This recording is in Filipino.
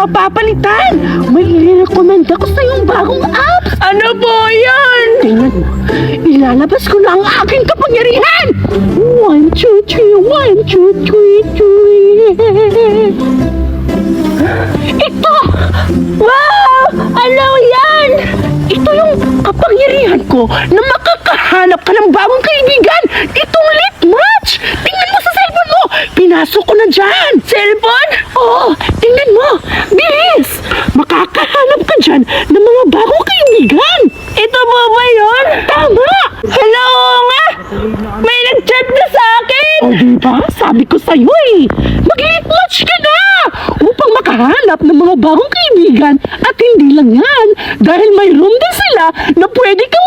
mapapalitan. May i-recommend ako sa yung bagong apps. Ano po yan? Tingnan mo, ilalabas ko na ang aking kapangyarihan. 1, 2, 3, 1, 2, 3, 3. Ito! Wow! Ano yan? Ito yung kapangyarihan ko na makakahanap ka ng bagong kaibigan. Itong lit match. Tingnan mo sa cellphone mo. Pinasok ko na dyan. Cellphone? Oo, tingnan mo. Bilis. Makakahanap ka dyan ng mga bagong kaibigan. Ito po ba yun? Tama. Hala, oo nga! May nag-chat na sa akin! O diba? Sabi ko sa'yo eh. Mag-lit match ka na upang makahanap ng mga bagong kaibigan. At hindi lang yan, dahil may room din sila na pwede kang